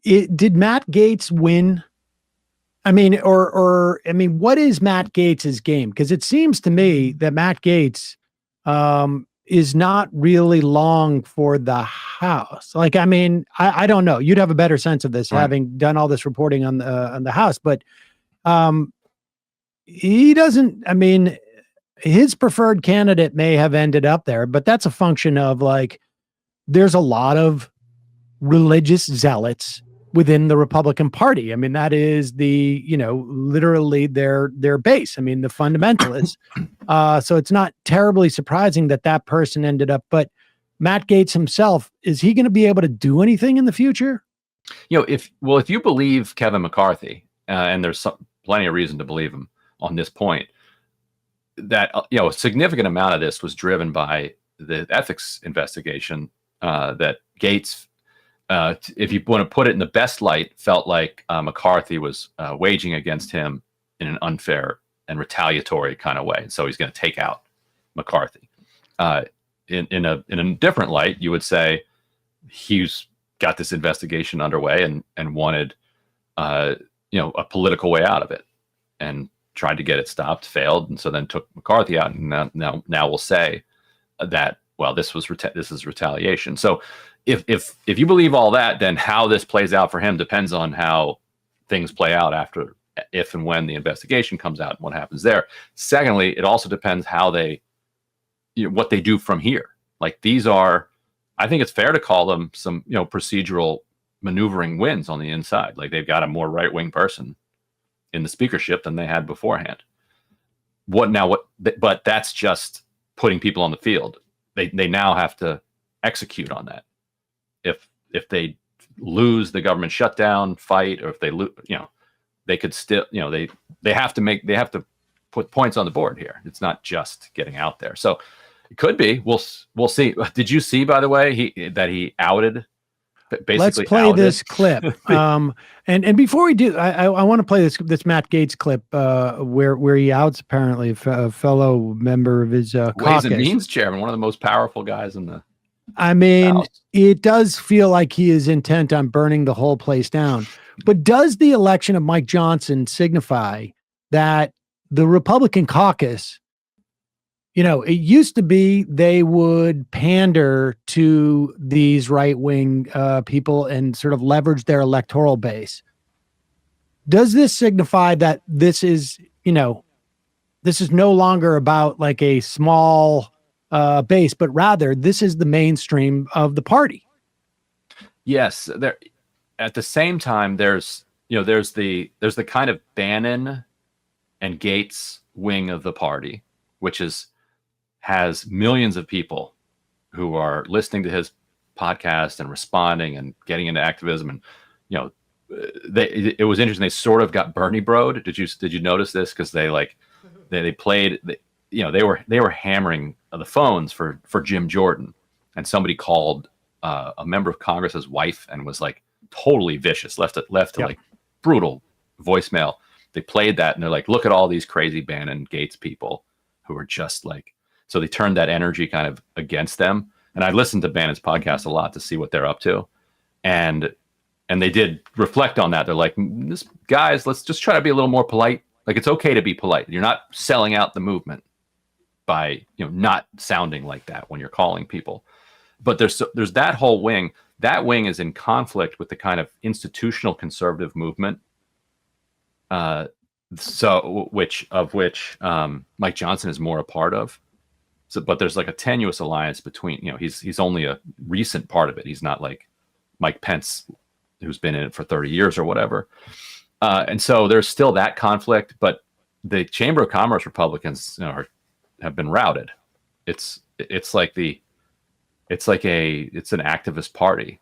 did Matt Gaetz win? I mean, what is Matt Gaetz's game? Because it seems to me that Matt Gaetz is not really long for the House. Like, I mean, I don't know. You'd have a better sense of this, right, having done all this reporting on the House, but he doesn't. I mean, his preferred candidate may have ended up there, but that's a function of like there's a lot of religious zealots within the Republican Party. I mean, that is literally their base. I mean, the fundamentalists. So it's not terribly surprising that that person ended up. But Matt Gaetz himself, is he going to be able to do anything in the future? If you believe Kevin McCarthy, and there's plenty of reason to believe him on this point, that a significant amount of this was driven by the ethics investigation that Gaetz, if you want to put it in the best light, felt like McCarthy was waging against him in an unfair and retaliatory kind of way. So he's going to take out McCarthy. In a different light, you would say he's got this investigation underway and wanted a political way out of it, and tried to get it stopped, failed, and so then took McCarthy out. And now we'll say that, well, this is retaliation. So if you believe all that, then how this plays out for him depends on how things play out after, if and when the investigation comes out and what happens there. Secondly, it also depends how what they do from here. Like, these are, I think it's fair to call them some, procedural maneuvering wins on the inside. Like, they've got a more right-wing person in the speakership than they had beforehand. But that's just putting people on the field. They now have to execute on that. If they lose the government shutdown fight, or if they lose, they could still, they have to put points on the board here. It's not just getting out there. So it could be. We'll see. Did you see, by the way, that he outed? Basically, let's play this clip. And before we do, I want to play this Matt Gaetz clip where he outs apparently a fellow member of his Ways caucus. and Means chairman, one of the most powerful guys in the. I mean, House. It does feel like he is intent on burning the whole place down. But does the election of Mike Johnson signify that the Republican caucus, it used to be they would pander to these right-wing people and sort of leverage their electoral base. Does this signify that this is no longer about like a small base, but rather this is the mainstream of the party? Yes. There, at the same time, there's the kind of Bannon and Gaetz wing of the party, which has millions of people who are listening to his podcast and responding and getting into activism. And, it was interesting. They sort of got Bernie broed. Did you notice this? Cause they played, they were hammering the phones for Jim Jordan, and somebody called a member of Congress's wife and was like totally vicious, left to like brutal voicemail. They played that and they're like, look at all these crazy Bannon Gaetz people who are just like, so they turned that energy kind of against them. And I listened to Bannon's podcast a lot to see what they're up to. And they did reflect on that. They're like, guys, let's just try to be a little more polite. Like, it's okay to be polite. You're not selling out the movement by, not sounding like that when you're calling people. But there's that whole wing. That wing is in conflict with the kind of institutional conservative movement. Which Mike Johnson is more a part of. So, but there's like a tenuous alliance between, he's only a recent part of it. He's not like Mike Pence, who's been in it for 30 years or whatever. And so there's still that conflict, but the Chamber of Commerce Republicans have been routed. It's an activist party.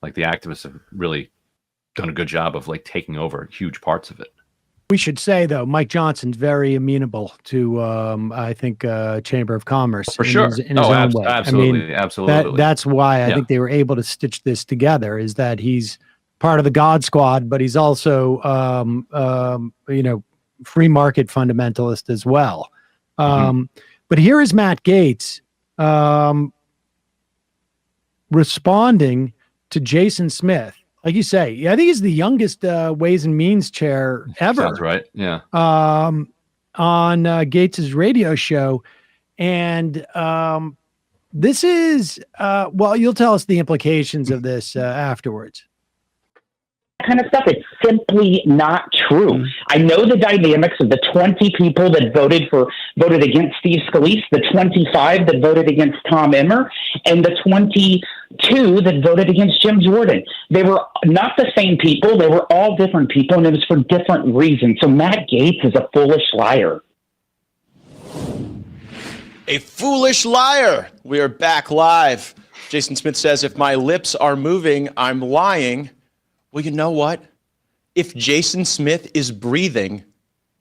Like, the activists have really done a good job of like taking over huge parts of it. We should say, though, Mike Johnson's very amenable to, I think, Chamber of Commerce. For sure. In his own way. Absolutely. Absolutely. That's why I think they were able to stitch this together, is that he's part of the God Squad, but he's also, free market fundamentalist as well. But here is Matt Gaetz responding to Jason Smith like you say, I think he's the youngest Ways and Means chair ever. Sounds right. Yeah. On Gaetz's radio show. And this is, well, you'll tell us the implications of this afterwards. Kind of stuff. It's simply not true. I know the dynamics of the 20 people that voted against Steve Scalise, the 25 that voted against Tom Emmer, and the 22 that voted against Jim Jordan. They were not the same people. They were all different people, and it was for different reasons. So Matt Gaetz is a foolish liar. A foolish liar. We are back live. Jason Smith says, if my lips are moving, I'm lying. Well, you know what? If Jason Smith is breathing,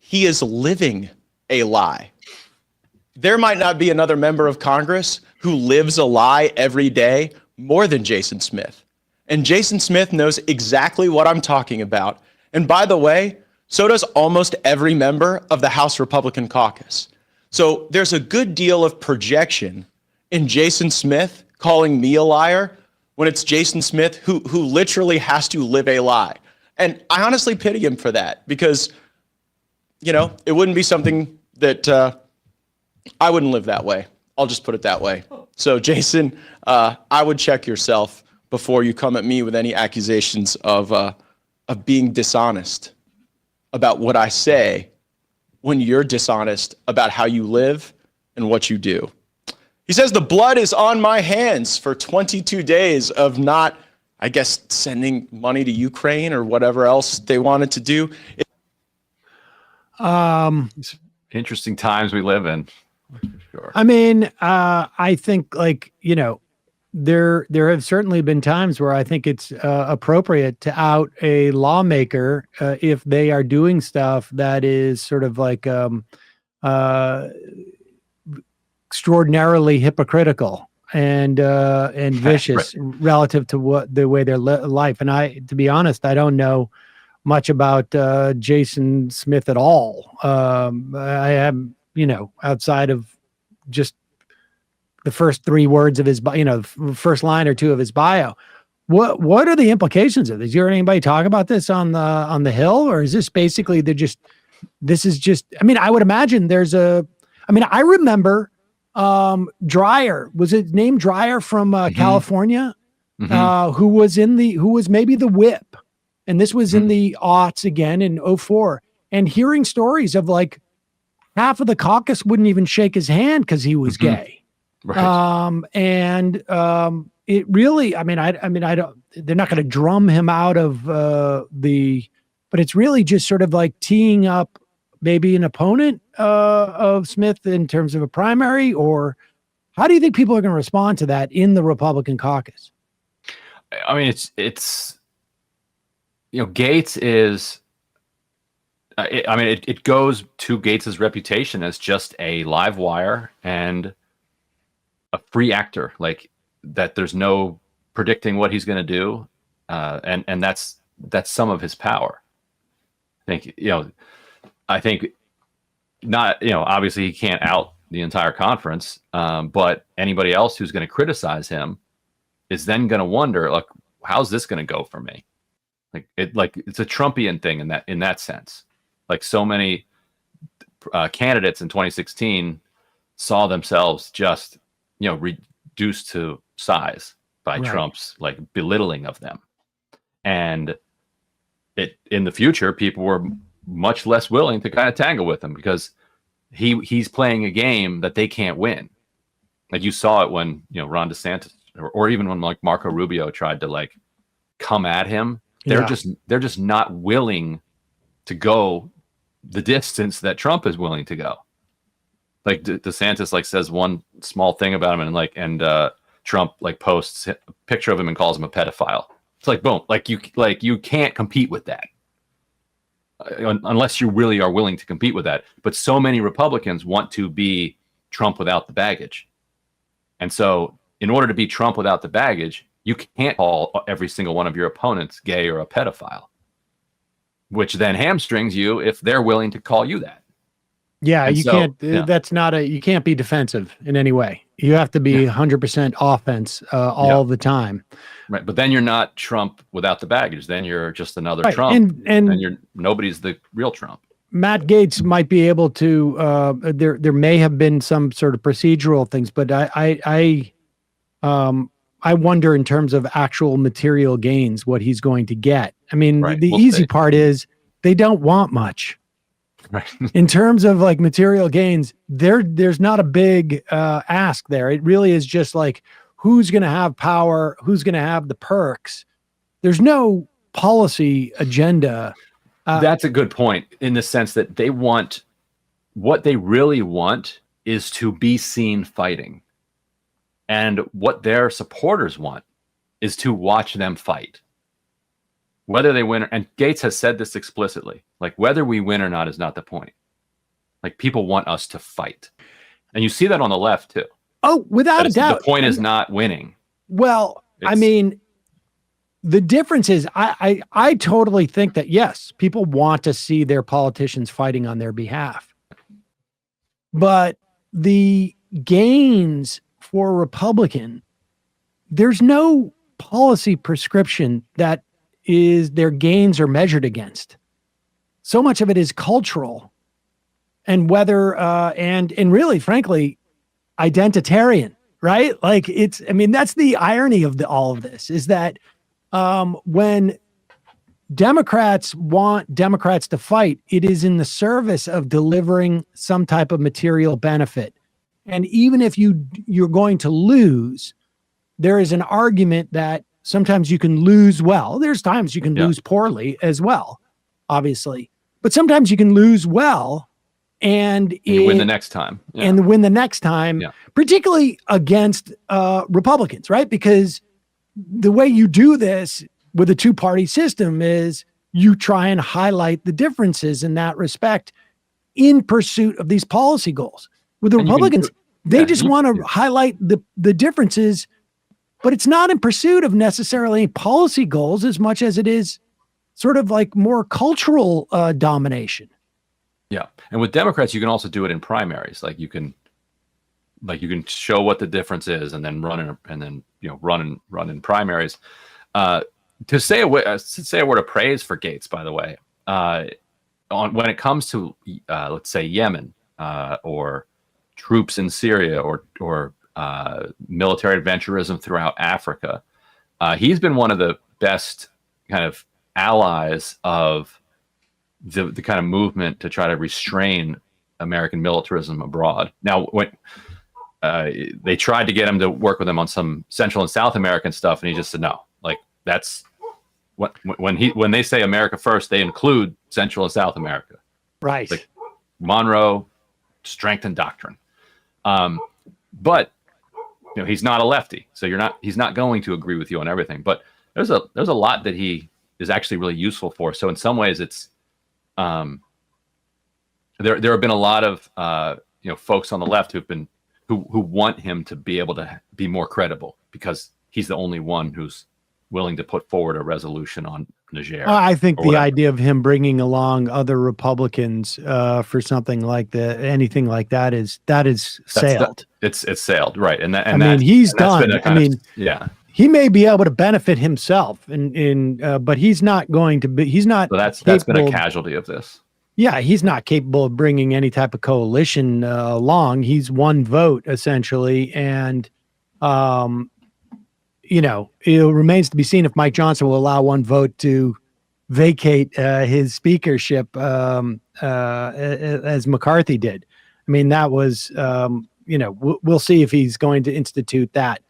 he is living a lie. There might not be another member of Congress who lives a lie every day more than Jason Smith. And Jason Smith knows exactly what I'm talking about. And by the way, so does almost every member of the House Republican caucus. So there's a good deal of projection in Jason Smith calling me a liar when it's Jason Smith who literally has to live a lie. And I honestly pity him for that because, you know, it wouldn't be something that I wouldn't live that way. I'll just put it that way. So Jason, I would check yourself before you come at me with any accusations of being dishonest about what I say when you're dishonest about how you live and what you do. He says the blood is on my hands for 22 days of not, I guess, sending money to Ukraine or whatever else they wanted to do. Interesting times we live in. Sure. I mean, I think, like, you know, there have certainly been times where I think it's appropriate to out a lawmaker if they are doing stuff that is sort of like extraordinarily hypocritical and vicious relative to the way their life. And to be honest, I don't know much about Jason Smith at all. I am, you know, outside of just the first 3 words of his, first line or 2 of his bio. What are the implications of this? You heard anybody talk about this on the Hill, or is this basically this is just, I mean, I would imagine I remember Dreyer, was it named Dreyer from California, who was maybe the whip. And this was in the aughts again in 2004, and hearing stories of like half of the caucus wouldn't even shake his hand because he was gay. Right. It really, I don't, they're not going to drum him out of but it's really just sort of like teeing up maybe an opponent of Smith in terms of a primary, or how do you think people are going to respond to that in the Republican caucus? I mean, it's Gaetz is, it goes to Gaetz's reputation as just a live wire and a free actor, like that. There's no predicting what he's going to do, and that's some of his power. I think not. Obviously he can't out the entire conference, but anybody else who's going to criticize him is then going to wonder, like, how's this going to go for me? It's a Trumpian thing in that sense. Like so many candidates in 2016 saw themselves just reduced to size by Trump's like belittling of them, and in the future people were much less willing to kind of tangle with him because he's playing a game that they can't win. Like you saw it when Ron DeSantis or even when like Marco Rubio tried to like come at him. They're just not willing to go the distance that Trump is willing to go. Like DeSantis like says one small thing about him and Trump like posts a picture of him and calls him a pedophile. It's like, boom, you can't compete with that unless you really are willing to compete with that. But so many Republicans want to be Trump without the baggage. And so in order to be Trump without the baggage, you can't call every single one of your opponents gay or a pedophile, which then hamstrings you if they're willing to call you that. Yeah, and you can't. That's not you can't be defensive in any way. You have to be 100% offense all the time. Right. But then you're not Trump without the baggage. Then you're just another Right. Trump. And nobody's the real Trump. Matt Gaetz might be able to, there may have been some sort of procedural things, but I wonder in terms of actual material gains, what he's going to get. I mean, the easy part is they don't want much. Right. In terms of like material gains, there's not a big ask there. It really is just like, who's going to have power, who's going to have the perks. There's no policy agenda. That's a good point, in the sense that what they really want is to be seen fighting. And what their supporters want is to watch them fight. Whether they win, and Gaetz has said this explicitly, like whether we win or not is not the point. Like people want us to fight. And you see that on the left too. Oh, without a doubt. The point is not winning. Well, I mean, the difference is I totally think that, yes, people want to see their politicians fighting on their behalf. But the gains for Republican, there's no policy prescription that is their gains are measured against. So much of it is cultural and whether and really, frankly, identitarian, right? Like that's the irony of all of this, is that when Democrats want Democrats to fight, it is in the service of delivering some type of material benefit. And even if you're going to lose, there is an argument that sometimes you can lose well. There's times you can lose poorly as well, obviously. But sometimes you can lose well and win the next time. Yeah. And win the next time, particularly against Republicans, right? Because the way you do this with a two-party system is you try and highlight the differences in that respect in pursuit of these policy goals. With the Republicans, they just want to highlight the differences, but it's not in pursuit of necessarily policy goals as much as it is sort of like more cultural domination. Yeah. And with Democrats, you can also do it in primaries. Like you can show what the difference is and then run in primaries. To say a word of praise for Gaetz, by the way, when it comes to let's say Yemen or troops in Syria or military adventurism throughout Africa, he's been one of the best kind of allies of the kind of movement to try to restrain American militarism abroad. Now, when they tried to get him to work with them on some Central and South American stuff, and he just said no. Like that's when they say America first, they include Central and South America. Right. Like Monroe, strength and doctrine. But he's not a lefty, so he's not going to agree with you on everything. But there's a lot that he is actually really useful for. So in some ways, it's there have been a lot of folks on the left who want him to be able to be more credible because he's the only one who's willing to put forward a resolution on Niger. I think the idea of him bringing along other Republicans for something like anything like that is sailed. It's sailed, right? He's done. Yeah. He may be able to benefit himself, but he's not going to be. He's not. So that's been a casualty of this. Yeah, he's not capable of bringing any type of coalition along. He's one vote essentially, and it remains to be seen if Mike Johnson will allow one vote to vacate his speakership as McCarthy did. I mean, that was we'll see if he's going to institute that.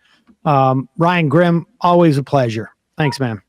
Ryan Grimm, always a pleasure. Thanks, man.